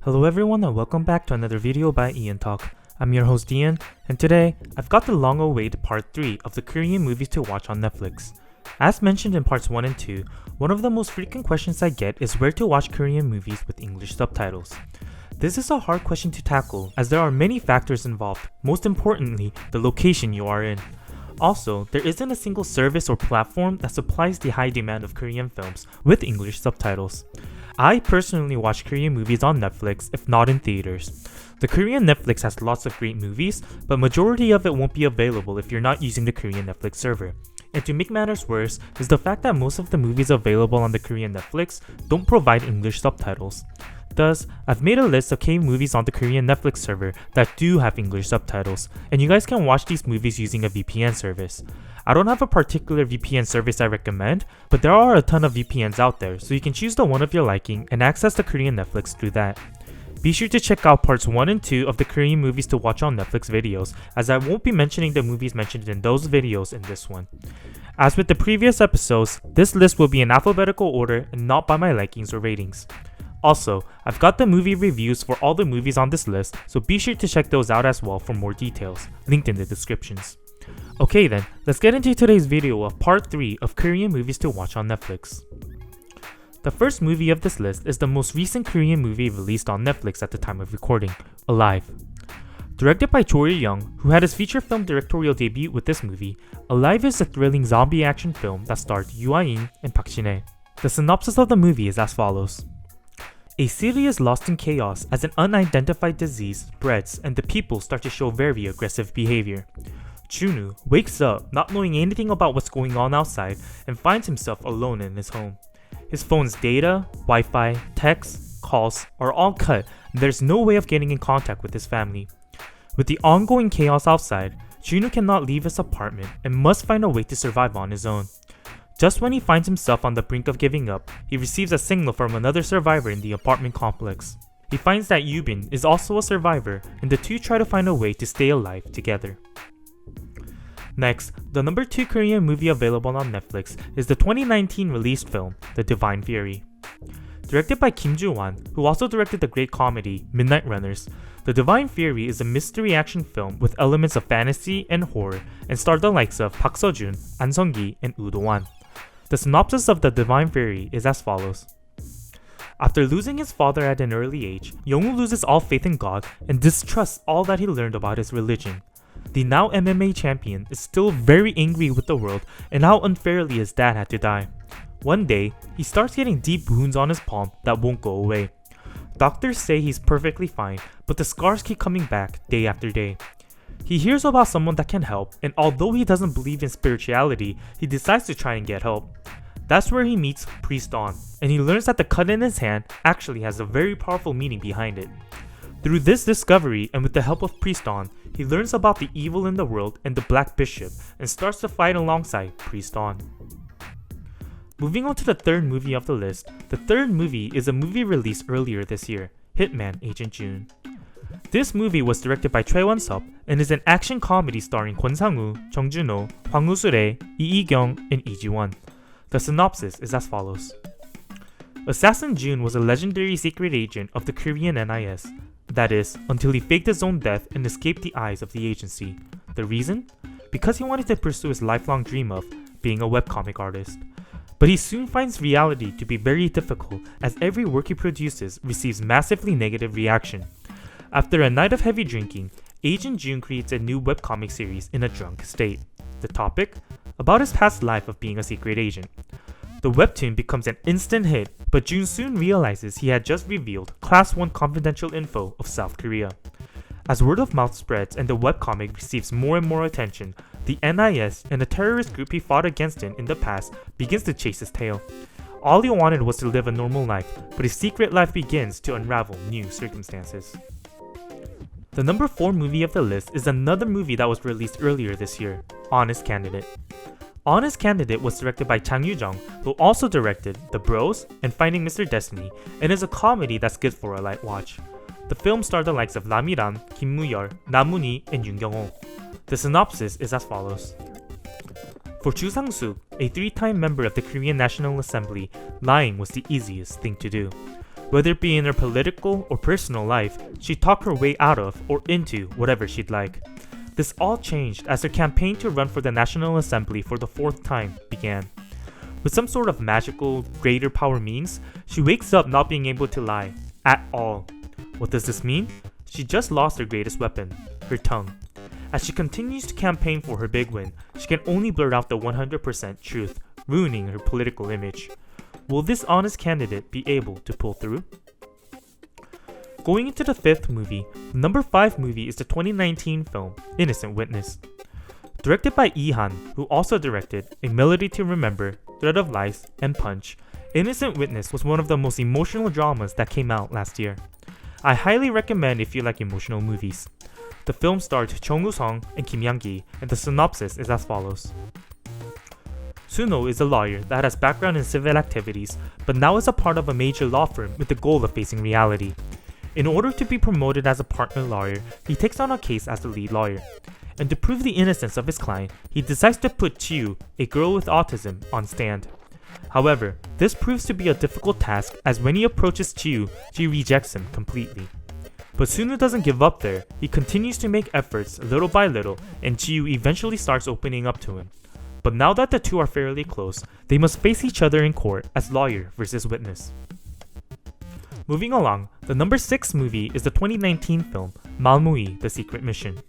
Hello everyone and welcome back to another video by EonTalk. I'm your host Ian, and today I've got the long-awaited part 3 of the Korean movies to watch on Netflix. As mentioned in parts 1 and 2, one of the most frequent questions I get is where to watch Korean movies with English subtitles. This is a hard question to tackle as there are many factors involved, most importantly, the location you are in. Also, there isn't a single service or platform that supplies the high demand of Korean films with English subtitles. I personally watch Korean movies on Netflix, if not in theaters. The Korean Netflix has lots of great movies, but majority of it won't be available if you're not using the Korean Netflix server. And to make matters worse is the fact that most of the movies available on the Korean Netflix don't provide English subtitles. Thus, I've made a list of K-movies on the Korean Netflix server that do have English subtitles, and you guys can watch these movies using a VPN service. I don't have a particular VPN service I recommend, but there are a ton of VPNs out there, so you can choose the one of your liking and access the Korean Netflix through that. Be sure to check out parts 1 and 2 of the Korean movies to watch on Netflix videos, as I won't be mentioning the movies mentioned in those videos in this one. As with the previous episodes, this list will be in alphabetical order and not by my likings or ratings. Also, I've got the movie reviews for all the movies on this list, so be sure to check those out as well for more details, linked in the descriptions. Okay then, let's get into today's video of part 3 of Korean movies to watch on Netflix. The first movie of this list is the most recent Korean movie released on Netflix at the time of recording, Alive. Directed by Cho Il-young, who had his feature film directorial debut with this movie, Alive is a thrilling zombie action film that starred Yoo Ah-in and Park Shin-hye. The synopsis of the movie is as follows. A city is lost in chaos as an unidentified disease spreads and the people start to show very aggressive behavior. Chunu wakes up not knowing anything about what's going on outside and finds himself alone in his home. His phone's data, Wi-Fi, texts, calls are all cut and there's no way of getting in contact with his family. With the ongoing chaos outside, Chunu cannot leave his apartment and must find a way to survive on his own. Just when he finds himself on the brink of giving up, he receives a signal from another survivor in the apartment complex. He finds that Yubin is also a survivor and the two try to find a way to stay alive together. Next, the number 2 Korean movie available on Netflix is the 2019 released film, The Divine Fury. Directed by Kim Joo-won, who also directed the great comedy Midnight Runners, The Divine Fury is a mystery action film with elements of fantasy and horror and starred the likes of Park Seo-joon, An Sung-gi, and Woo Do-hwan. The synopsis of The Divine Fury is as follows. After losing his father at an early age, Young-woo loses all faith in God and distrusts all that he learned about his religion. The now MMA champion is still very angry with the world and how unfairly his dad had to die. One day, he starts getting deep wounds on his palm that won't go away. Doctors say he's perfectly fine, but the scars keep coming back day after day. He hears about someone that can help, and although he doesn't believe in spirituality, he decides to try and get help. That's where he meets Priest Dawn, and he learns that the cut in his hand actually has a very powerful meaning behind it. Through this discovery and with the help of Priest Dawn, he learns about the evil in the world and the Black Bishop and starts to fight alongside Priest Dawn. Moving on to the third movie of the list, the third movie is a movie released earlier this year, Hitman Agent June. This movie was directed by Choi Won-sup and is an action comedy starring Kwon Sang-woo, Jung Joon-ho, Hwang Woo-sure, Lee Lee-kyung, and Lee Ji-won. The synopsis is as follows. Assassin June was a legendary secret agent of the Korean NIS. That is, until he faked his own death and escaped the eyes of the agency. The reason? Because he wanted to pursue his lifelong dream of being a webcomic artist. But he soon finds reality to be very difficult as every work he produces receives massively negative reaction. After a night of heavy drinking, Agent June creates a new webcomic series in a drunk state. The topic? About his past life of being a secret agent. The webtoon becomes an instant hit, but June soon realizes he had just revealed Class 1 confidential info of South Korea. As word of mouth spreads and the webcomic receives more and more attention, the NIS and the terrorist group he fought against in the past begins to chase his tail. All he wanted was to live a normal life, but his secret life begins to unravel new circumstances. The number 4 movie of the list is another movie that was released earlier this year, Honest Candidate. Honest Candidate was directed by Chang Yoo-jung, who also directed The Bros and Finding Mr. Destiny, and is a comedy that's good for a light watch. The film starred the likes of Lam Mi-ran, Kim Moo-yeol, Nam Moon-hee, and Yoon Kyung-ho. The synopsis is as follows. For Chu Sang-suk, a 3-time member of the Korean National Assembly, lying was the easiest thing to do. Whether it be in her political or personal life, she'd talk her way out of or into whatever she'd like. This all changed as her campaign to run for the National Assembly for the 4th time began. With some sort of magical, greater power means, she wakes up not being able to lie. At all. What does this mean? She just lost her greatest weapon, her tongue. As she continues to campaign for her big win, she can only blurt out the 100% truth, ruining her political image. Will this honest candidate be able to pull through? Going into the 5th movie, the number 5 movie is the 2019 film Innocent Witness. Directed by Han, who also directed A Melody to Remember, Thread of Lies, and Punch, Innocent Witness was one of the most emotional dramas that came out last year. I highly recommend if you like emotional movies. The film starred Chung Woo-sung and Kim Yang-gi, and the synopsis is as follows. Suno is a lawyer that has background in civil activities, but now is a part of a major law firm with the goal of facing reality. In order to be promoted as a partner lawyer, he takes on a case as the lead lawyer. And to prove the innocence of his client, he decides to put Chiu, a girl with autism, on stand. However, this proves to be a difficult task as when he approaches Chiu, she rejects him completely. But Suno doesn't give up there, he continues to make efforts little by little, and Chiu eventually starts opening up to him. But now that the two are fairly close, they must face each other in court as lawyer versus witness. Moving along, the number 6 movie is the 2019 film MALMOE, The Secret Mission.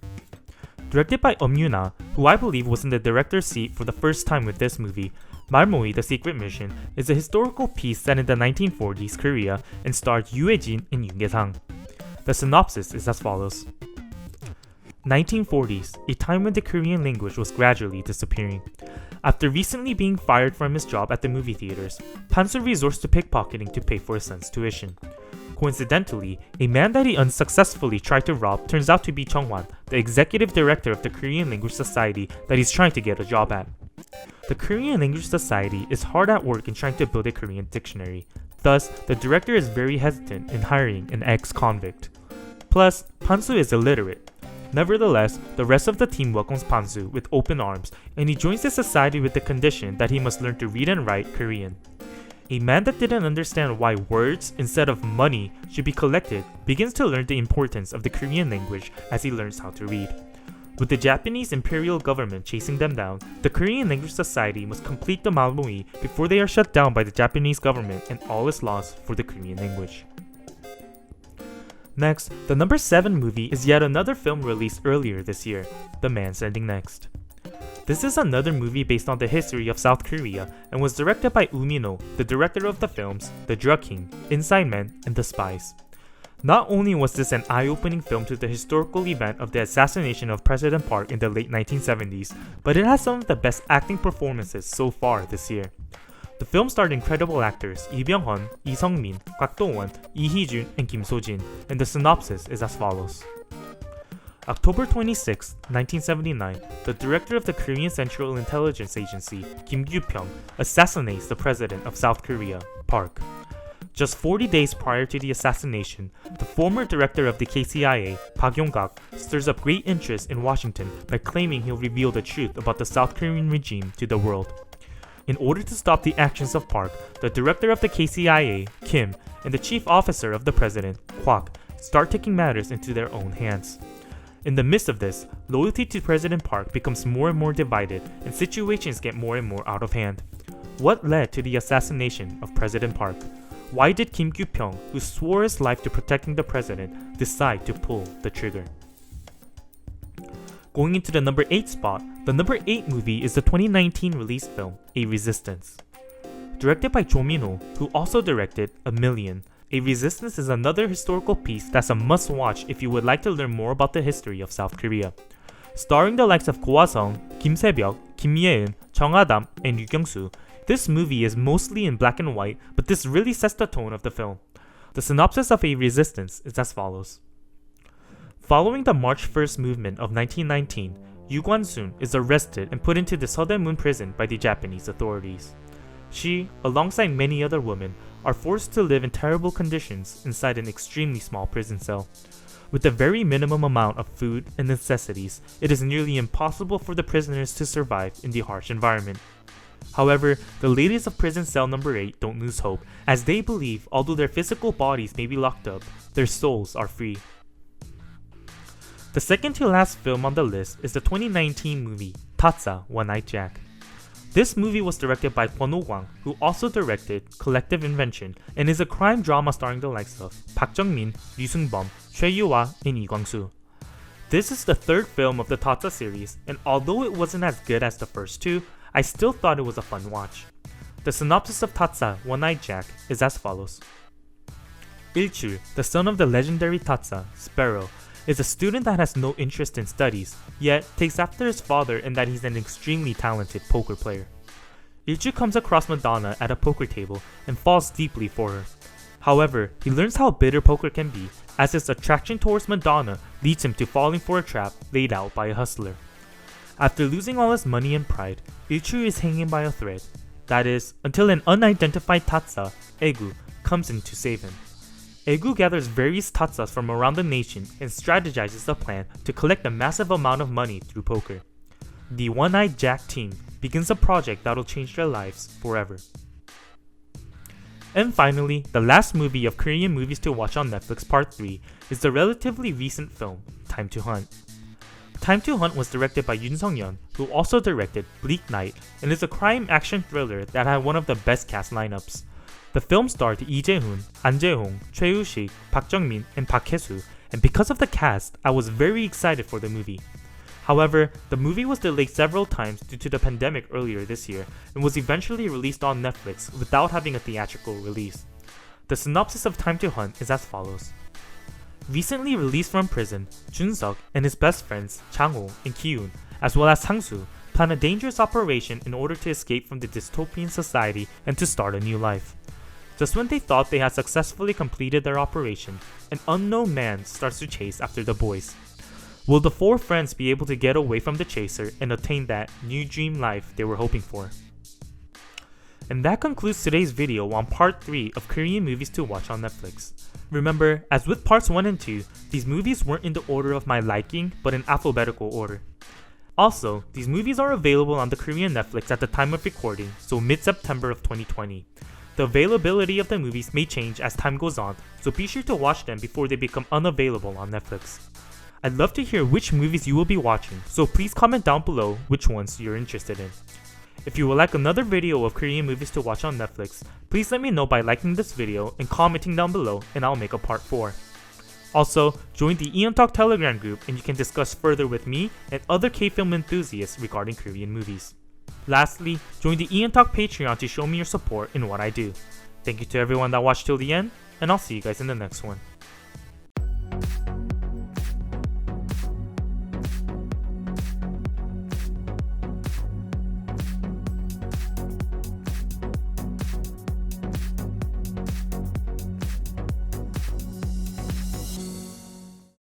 Directed by Yuna, who I believe was in the director's seat for the first time with this movie, MALMOE, The Secret Mission is a historical piece set in the 1940s Korea and starred Yoo Hae-jin and Yoon Ge-sang. The synopsis is as follows. 1940s, a time when the Korean language was gradually disappearing. After recently being fired from his job at the movie theaters, Pansu resorts to pickpocketing to pay for his son's tuition. Coincidentally, a man that he unsuccessfully tried to rob turns out to be Chung-hwan, the executive director of the Korean Language Society that he's trying to get a job at. The Korean Language Society is hard at work in trying to build a Korean dictionary. Thus, the director is very hesitant in hiring an ex-convict. Plus, Pansu is illiterate. Nevertheless, the rest of the team welcomes Pansu with open arms, and he joins the society with the condition that he must learn to read and write Korean. A man that didn't understand why words, instead of money, should be collected begins to learn the importance of the Korean language as he learns how to read. With the Japanese imperial government chasing them down, the Korean Language Society must complete the MALMOE before they are shut down by the Japanese government and all is lost for the Korean language. Next, the number 7 movie is yet another film released earlier this year, The Man Standing Next. This is another movie based on the history of South Korea and was directed by Umino, the director of the films The Drug King, Inside Man, and The Spies. Not only was this an eye-opening film to the historical event of the assassination of President Park in the late 1970s, but it has some of the best acting performances so far this year. The film starred incredible actors Lee Byung-hun, Lee Sung-min, Kwak Do-won, Lee Hee-jun, and Kim So-jin, and the synopsis is as follows. October 26, 1979, the director of the Korean Central Intelligence Agency, Kim Kyu-pyong, assassinates the president of South Korea, Park. Just 40 days prior to the assassination, the former director of the KCIA, Park Yong-gak, stirs up great interest in Washington by claiming he'll reveal the truth about the South Korean regime to the world. In order to stop the actions of Park, the director of the KCIA, Kim, and the chief officer of the president, Kwak, start taking matters into their own hands. In the midst of this, loyalty to President Park becomes more and more divided, and situations get more and more out of hand. What led to the assassination of President Park? Why did Kim Kyu-pyong, who swore his life to protecting the president, decide to pull the trigger? Going into the number 8 spot, the number 8 movie is the 2019 release film, A Resistance. Directed by Cho Min-ho, who also directed A Million, A Resistance is another historical piece that's a must-watch if you would like to learn more about the history of South Korea. Starring the likes of Go Ha-sung, Kim Se-byuk, Kim Ye-eun, Chung Ha-dam, and Yu Kyung-soo, this movie is mostly in black and white, but this really sets the tone of the film. The synopsis of A Resistance is as follows. Following the March 1st movement of 1919, Yu Kwan-soon is arrested and put into the Southern Moon prison by the Japanese authorities. She, alongside many other women, are forced to live in terrible conditions inside an extremely small prison cell. With a very minimum amount of food and necessities, it is nearly impossible for the prisoners to survive in the harsh environment. However, the ladies of prison cell number 8 don't lose hope, as they believe although their physical bodies may be locked up, their souls are free. The second to last film on the list is the 2019 movie Tazza, One-Eyed Jack. This movie was directed by Kwon Wang, who also directed Collective Invention and is a crime drama starring the likes of Park Jung-min, Lee Seung-bum, Choi Yoo-ah, and Lee Kwang-soo. This is the third film of the Tazza series, and although it wasn't as good as the first two, I still thought it was a fun watch. The synopsis of Tazza, One-Eyed Jack is as follows. Il-chul, the son of the legendary Tazza, Sparrow, is a student that has no interest in studies, yet takes after his father in that he's an extremely talented poker player. Il-chul comes across Madonna at a poker table and falls deeply for her. However, he learns how bitter poker can be, as his attraction towards Madonna leads him to falling for a trap laid out by a hustler. After losing all his money and pride, Il-chul is hanging by a thread. That is, until an unidentified Tazza, Egu, comes in to save him. Egu gathers various Tazzas from around the nation and strategizes a plan to collect a massive amount of money through poker. The One-Eyed Jack team begins a project that'll change their lives forever. And finally, the last movie of Korean movies to watch on Netflix Part 3 is the relatively recent film, Time to Hunt. Time to Hunt was directed by Yoon Sung-yeon, who also directed Bleak Night, and is a crime action thriller that had one of the best cast lineups. The film starred Lee Jae-hoon, An Jae-hong, Choi Woo-sik, Park Jung-min, and Park Hae-soo, and because of the cast, I was very excited for the movie. However, the movie was delayed several times due to the pandemic earlier this year and was eventually released on Netflix without having a theatrical release. The synopsis of Time to Hunt is as follows. Recently released from prison, Jun-seok and his best friends Chang-ho and Ki-yoon, as well as Sang-soo, plan a dangerous operation in order to escape from the dystopian society and to start a new life. Just when they thought they had successfully completed their operation, an unknown man starts to chase after the boys. Will the four friends be able to get away from the chaser and attain that new dream life they were hoping for? And that concludes today's video on part 3 of Korean movies to watch on Netflix. Remember, as with parts 1 and 2, these movies weren't in the order of my liking, but in alphabetical order. Also, these movies are available on the Korean Netflix at the time of recording, so mid-September of 2020. The availability of the movies may change as time goes on, so be sure to watch them before they become unavailable on Netflix. I'd love to hear which movies you will be watching, so please comment down below which ones you're interested in. If you would like another video of Korean movies to watch on Netflix, please let me know by liking this video and commenting down below, and I'll make a part 4. Also, join the EonTalk Telegram group and you can discuss further with me and other K-film enthusiasts regarding Korean movies. Lastly, join the EonTalk Patreon to show me your support in what I do. Thank you to everyone that watched till the end, and I'll see you guys in the next one.